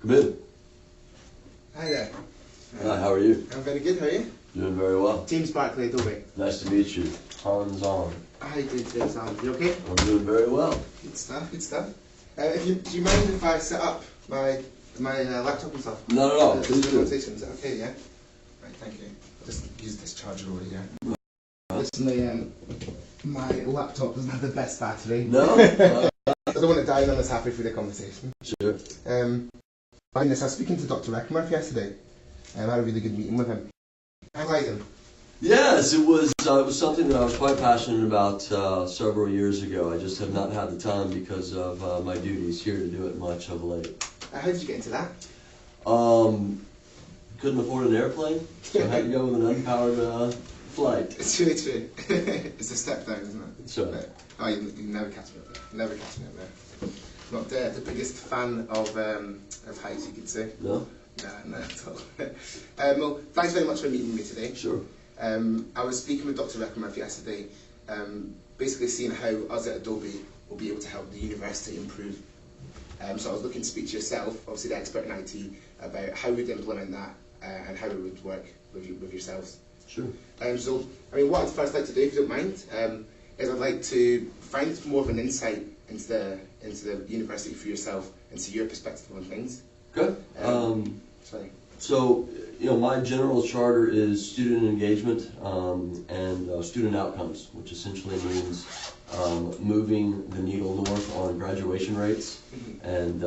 Come in. Hi there. Hi, how are you? I'm very good, how are you? Doing very well. James Barclay, Adobe. Nice to meet you. Hans on. Hi, James. You okay? I'm doing very well. Good stuff, good stuff. Do you mind if I set up my laptop and stuff? Not at all. Please do. Is that okay, yeah? Right, thank you. I'll just use this charger over here. Listen, my laptop doesn't have the best battery. No? I don't want to die when I was halfway through the conversation. Sure. I was speaking to Dr. Eckmurf yesterday. I had a really good meeting with him. I like him. Yes, it was something that I was quite passionate about several years ago. I just have not had the time because of my duties here to do it much of late. How did you get into that? Couldn't afford an airplane, so I had to go with an unpowered flight. It's really true. It's a step down, isn't it? Sure. Oh, you never catch me up there. Never catch me up there. Not the biggest fan of heights, you could say. No? Nah, not at all. Well, thanks very much for meeting me today. Sure. I was speaking with Dr. Eckmurf yesterday, basically seeing how us at Adobe will be able to help the university improve. So I was looking to speak to yourself, obviously the expert in IT, about how we'd implement that and how it would work with yourselves. Sure. So, what I'd first like to do, if you don't mind, is I'd like to find more of an insight into the university for yourself and see your perspective on things. Good. Sorry. So, my general charter is student engagement and student outcomes, which essentially means moving the needle north on graduation rates and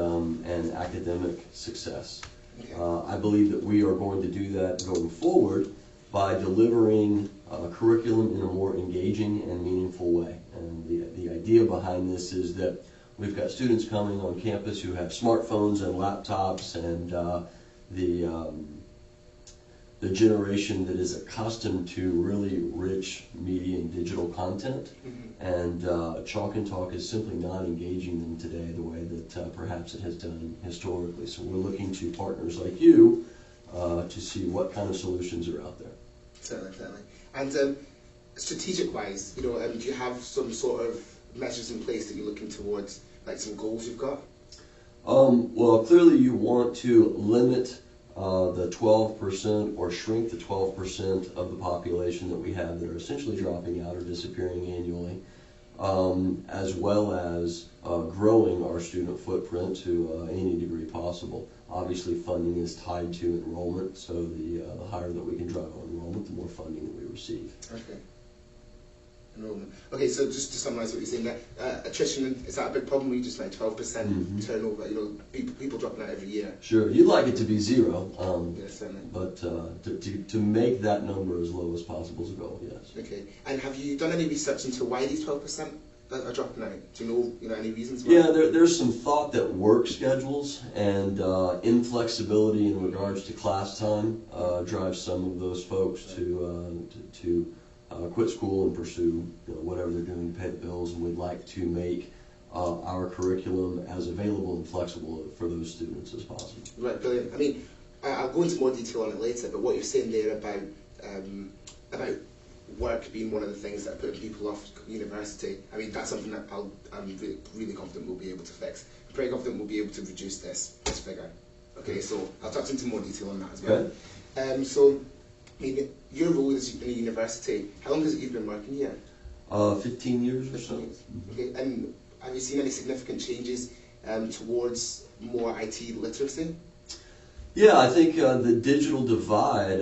academic success. Okay. I believe that we are going to do that going forward by delivering curriculum in a more engaging and meaningful way. And the idea behind this is that we've got students coming on campus who have smartphones and laptops and the generation that is accustomed to really rich media and digital content, and Chalk and Talk is simply not engaging them today the way that perhaps it has done historically. So we're looking to partners like you to see what kind of solutions are out there. Certainly. And strategic-wise, do you have some sort of measures in place that you're looking towards, like some goals you've got? Well, clearly you want to limit the 12% or shrink the 12% of the population that we have that are essentially dropping out or disappearing annually, as well as growing our student footprint to any degree possible. Obviously, funding is tied to enrollment, so the higher that we can drive on enrollment, the more funding that we receive. Okay. Enrollment. Okay, so just to summarise what you're saying there, attrition, is that a big problem? We just like 12% turnover, people dropping out every year. Sure, you'd like it to be zero, yes, certainly. but to make that number as low as possible is a goal, yes. Okay, and have you done any research into why these 12% are dropping out? Do you know any reasons why? Yeah, there's some thought that work schedules and inflexibility in regards to class time drives some of those folks to quit school and pursue whatever they're doing to pay the bills, and we'd like to make our curriculum as available and flexible for those students as possible. Right, brilliant. I'll go into more detail on it later, but what you're saying there about work being one of the things that are putting people off university, that's something that I'm really confident we'll be able to fix. I'm pretty confident we'll be able to reduce this figure. Okay, so I'll touch into more detail on that as well. Okay. So, your role is in a university. How long has it you've been working here? 15 years or so. Okay, and have you seen any significant changes towards more IT literacy? Yeah, I think the digital divide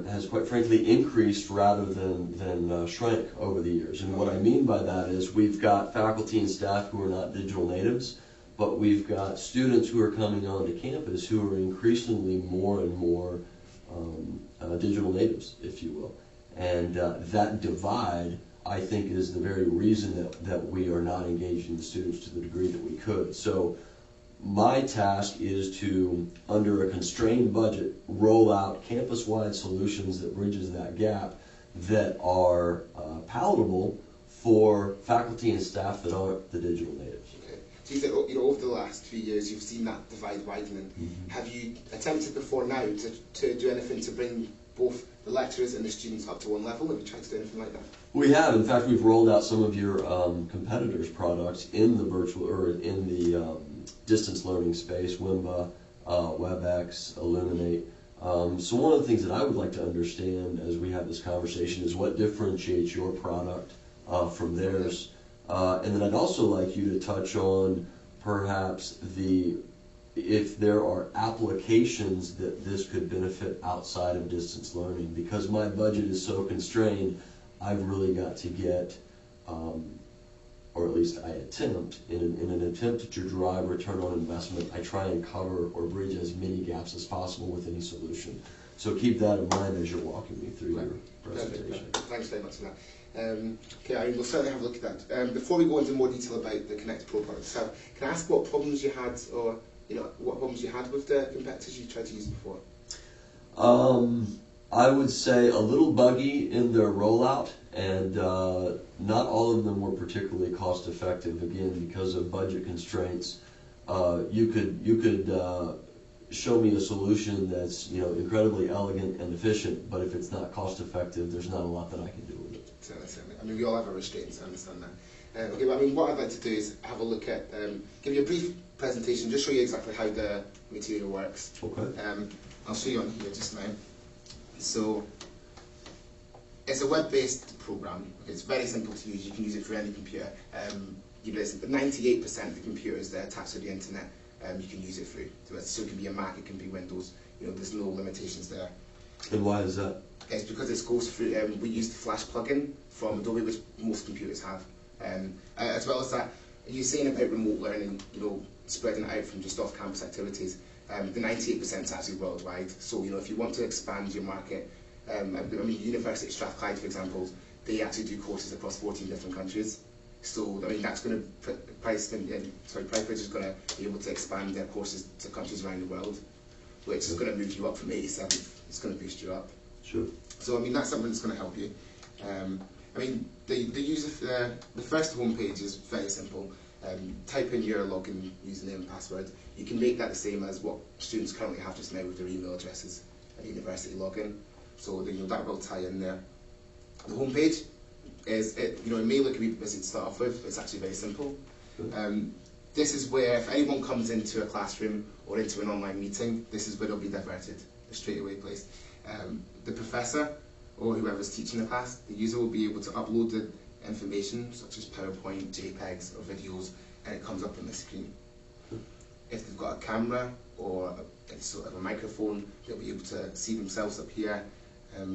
has quite frankly increased rather than shrank over the years. And what I mean by that is we've got faculty and staff who are not digital natives, but we've got students who are coming onto campus who are increasingly more and more digital natives, if you will. And that divide, I think, is the very reason that we are not engaging the students to the degree that we could. So my task is to, under a constrained budget, roll out campus-wide solutions that bridges that gap that are palatable for faculty and staff that aren't the digital natives. Okay. So you said, over the last few years, you've seen that divide widening. Have you attempted before now to do anything to bring both the lecturers and the students up to one level? Have you tried to do anything like that? We have. In fact, we've rolled out some of your competitors' products in the virtual or in the distance learning space. Wimba, WebEx, Illuminate. So one of the things that I would like to understand as we have this conversation is what differentiates your product from theirs. And then I'd also like you to touch on perhaps if there are applications that this could benefit outside of distance learning. Because my budget is so constrained, I've really got to get, or at least I attempt, in an attempt to drive return on investment, I try and cover or bridge as many gaps as possible with any solution. So keep that in mind as you're walking me through your presentation. Perfect. Thanks very much for that. Okay, I mean, we'll certainly have a look at that. Before we go into more detail about the Connect Pro product itself, can I ask what problems you had, or what problems you had with the competitors you tried to use before? I would say a little buggy in their rollout, and not all of them were particularly cost effective. Again, because of budget constraints, you could show me a solution that's incredibly elegant and efficient, but if it's not cost effective, there's not a lot that I can do with it. Certainly. I mean, we all have our restraints, I understand that. Okay, but I mean, what I'd like to do is have a look at, give you a brief presentation, just show you exactly how the material works. Okay. I'll show you on here just now. So, it's a web-based program. Okay, it's very simple to use. You can use it for any computer. 98% of the computers that are attached to the internet, you can use it through. So it can be a Mac, it can be Windows. There's no limitations there. And why is that? It's because it goes through. We use the Flash plugin from Adobe, which most computers have. As well as that, you're saying about remote learning, spreading it out from just off-campus activities. The 98% is actually worldwide. So if you want to expand your market, University of Strathclyde, for example, they actually do courses across 14 different countries. So that's going to PriceBridge is going to be able to expand their courses to countries around the world, which is going to move you up from 87th. It's going to boost you up. Sure. So that's something that's going to help you. The first homepage is very simple. Type in your login username and password. You can make that the same as what students currently have just now with their email addresses and university login. So that will tie in there. The homepage it may look a bit busy to start off with. It's actually very simple. This is where if anyone comes into a classroom or into an online meeting, this is where they'll be diverted, the straightaway place. The professor or whoever's teaching the class, the user will be able to upload the information such as PowerPoint, JPEGs or videos, and it comes up on the screen. If they've got a camera or a microphone, they'll be able to see themselves up here.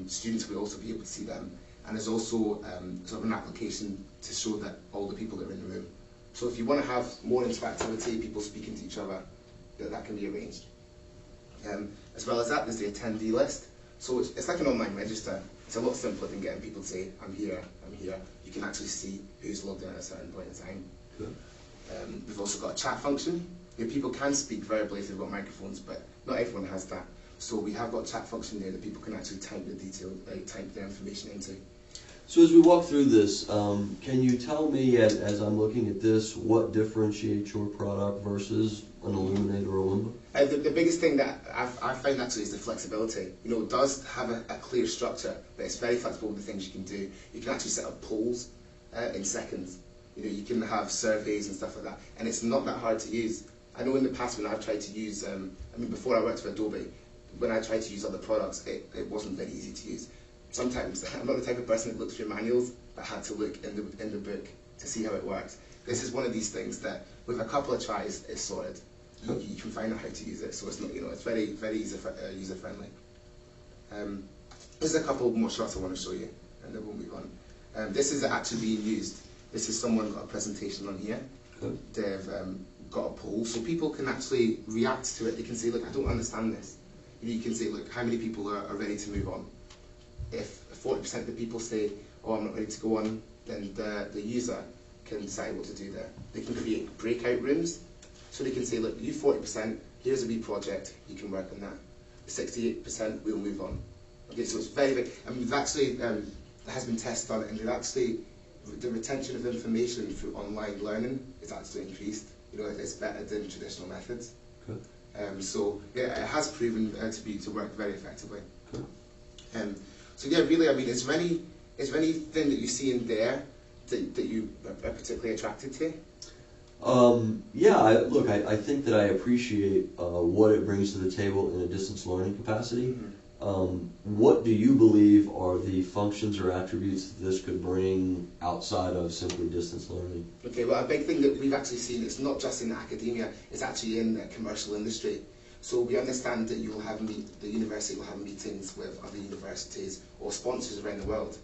Students will also be able to see them. And there's also sort of an application to show that all the people that are in the room. So if you want to have more interactivity, people speaking to each other, that can be arranged. As well as that, there's the attendee list. So it's like an online register. It's a lot simpler than getting people to say, I'm here, I'm here. You can actually see who's logged in at a certain point in time. Good. We've also got a chat function. People can speak verbally if they've got microphones, but not everyone has that. So we have got a chat function there that people can actually type their information into. So as we walk through this, can you tell me, as I'm looking at this, what differentiates your product versus an Illuminate or a Lumba? The biggest thing that I've found actually is the flexibility. It does have a clear structure, but it's very flexible with the things you can do. You can actually set up polls in seconds. You can have surveys and stuff like that, and it's not that hard to use. I know in the past when I've tried to use, before I worked for Adobe, when I tried to use other products, it wasn't very easy to use. Sometimes I'm not the type of person that looks through manuals, but had to look in the book to see how it works. This is one of these things that, with a couple of tries, is sorted. You can find out how to use it, so it's not, it's very, very user friendly. There's a couple more shots I want to show you, and then we'll move on. This is actually being used. This is someone got a presentation on here. They've got a poll, so people can actually react to it. They can say, look, I don't understand this. You can say, look, how many people are ready to move on? If 40% of the people say, oh, I'm not ready to go on, then the user can decide what to do there. They can create breakout rooms, so they can say, look, you 40%, here's a wee project, you can work on that. 68%, we'll move on. Okay, so it's very, very, we've actually, has been tested on it, and the retention of information through online learning is actually increased. It's better than traditional methods. Good. So yeah, it has proven to work very effectively. Good. So yeah, really, is there anything that you see in there that you are particularly attracted to? Yeah, I think that I appreciate what it brings to the table in a distance learning capacity. What do you believe are the functions or attributes that this could bring outside of simply distance learning? Okay, well, a big thing that we've actually seen, it's not just in academia, it's actually in the commercial industry. So we understand that the university will have meetings with other universities or sponsors around the world.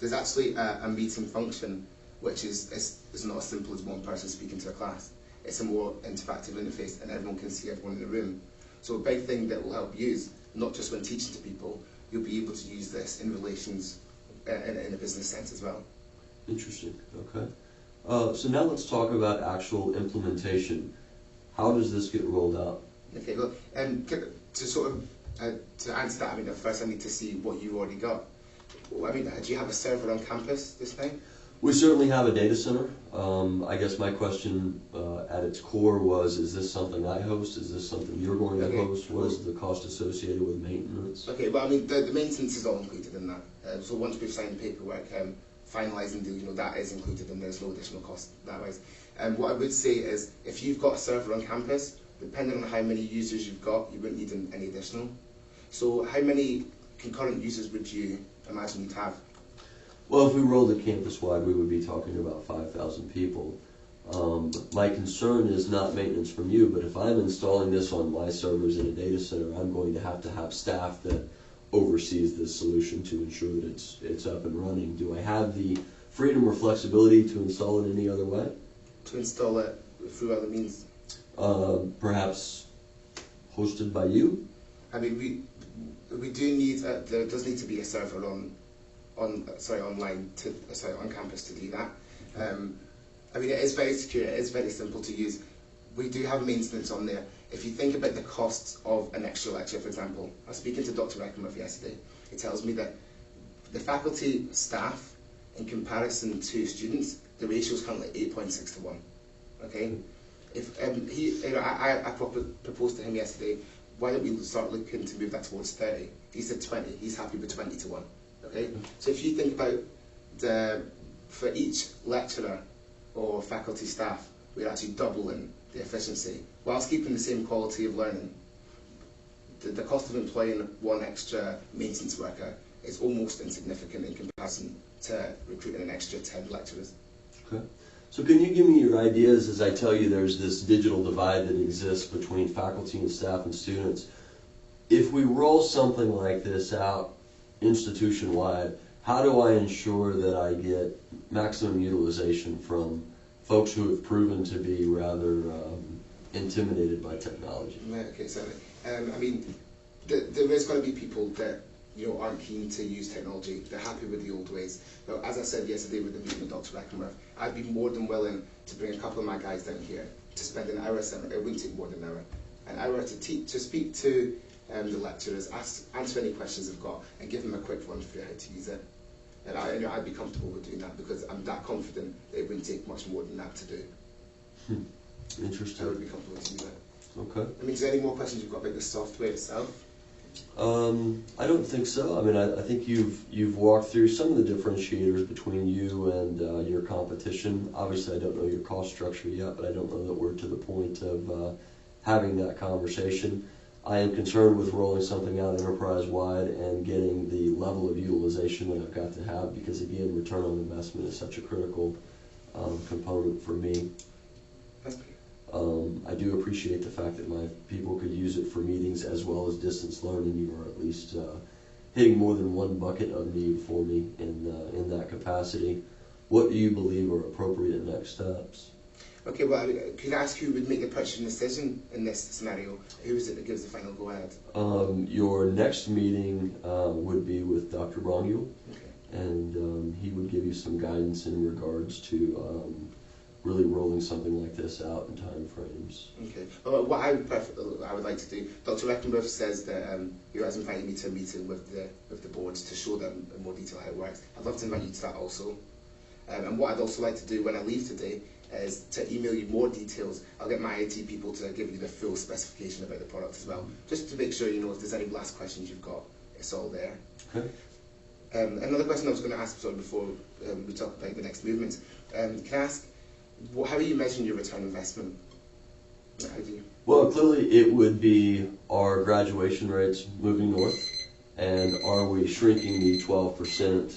There's actually a meeting function which is not as simple as one person speaking to a class. It's a more interactive interface and everyone can see everyone in the room. So a big thing that will help you is, not just when teaching to people, you'll be able to use this in relations in a business sense as well. Interesting, okay. So now let's talk about actual implementation. How does this get rolled out? Okay, well, to sort of to answer that, I mean, first I need to see what you've already got. I mean, do you have a server on campus this time? We certainly have a data center. I guess my question at its core was, is this something I host? Is this something you're going to host? What is the cost associated with maintenance? Okay, well, I mean, the maintenance is all included in that. So once we've signed the paperwork, finalising the deal, that is included and there's no additional cost that way. What I would say is, if you've got a server on campus, depending on how many users you've got, you wouldn't need any additional. So how many concurrent users would you imagine you'd have? Well, if we rolled it campus-wide, we would be talking about 5,000 people. My concern is not maintenance from you, but if I'm installing this on my servers in a data center, I'm going to have staff that oversees this solution to ensure that it's up and running. Do I have the freedom or flexibility to install it any other way? To install it through other means? Perhaps hosted by you? I mean, we do need, there does need to be a server on campus to do that. I mean, it is very secure, it is very simple to use. We do have maintenance on there. If you think about the costs of an extra lecture, for example, I was speaking to Dr. Reckenworth yesterday. He tells me that the faculty staff, in comparison to students, the ratio is currently 8.6 to 1. Okay? If I proposed to him yesterday, why don't we start looking to move that towards 30? He said 20. He's happy with 20 to 1. Okay? So if you think about for each lecturer or faculty staff, we're actually doubling the efficiency whilst keeping the same quality of learning. The cost of employing one extra maintenance worker is almost insignificant in comparison to recruiting an extra 10 lecturers. Okay. So can you give me your ideas as I tell you there's this digital divide that exists between faculty and staff and students? If we roll something like this out institution-wide, how do I ensure that I get maximum utilization from folks who have proven to be rather intimidated by technology? Right, okay, certainly. I mean, there is going to be people that aren't keen to use technology. They're happy with the old ways. But as I said yesterday with the meeting with Dr. Reckenworth, I'd be more than willing to bring a couple of my guys down here to spend an hour. It wouldn't take more than an hour to speak to the lecturers, answer any questions they've got, and give them a quick run through how to use it. And I'd be comfortable with doing that because I'm that confident that it wouldn't take much more than that to do. Interesting. I would be comfortable to do that. Okay. I mean, is there any more questions you've got about the software itself? I don't think so. I mean, I think you've walked through some of the differentiators between you and your competition. Obviously, I don't know your cost structure yet, but I don't know that we're to the point of having that conversation. I am concerned with rolling something out enterprise-wide and getting the level of utilization that I've got to have because, again, return on investment is such a critical component for me. I do appreciate the fact that my people could use it for meetings as well as distance learning. You are at least hitting more than one bucket of need for me in that capacity. What do you believe are appropriate next steps? Okay, well, could I ask who would make the purchasing decision in this scenario? Who is it that gives the final go-ahead? Your next meeting would be with Dr. Brongule, okay. And he would give you some guidance in regards to really rolling something like this out in time frames. Okay. Well, what I would like to do, Dr. Reckenworth says that he has invited me to a meeting with the boards to show them in more detail how it works. I'd love to invite you to that also. And what I'd also like to do when I leave today is to email you more details. I'll get my IT people to give you the full specification about the product as well, just to make sure if there's any last questions you've got, it's all there. Okay. Another question I was going to ask before we talk about the next movement. Can I ask, how are you measuring your return on investment? How do you? Well, clearly it would be our graduation rates moving north, and are we shrinking the 12%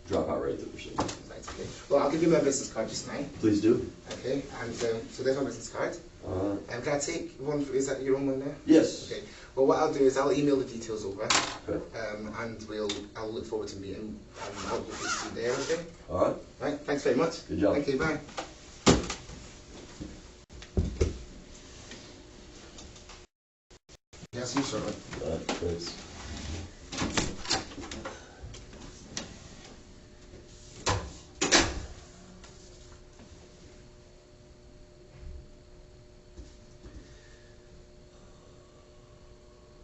dropout rate that we're seeing? Right, okay. Well, I'll give you my business card just now. Please do. Okay, and so there's my business card. All right. Can I take one? Is that your own one there? Yes. Okay. Well, what I'll do is I'll email the details over, Okay. and I'll look forward to meeting. I'll hopefully see you there. Okay. All right. Right. Thanks very much. Good job. Thank you. Bye. Yes, you sir. Thanks.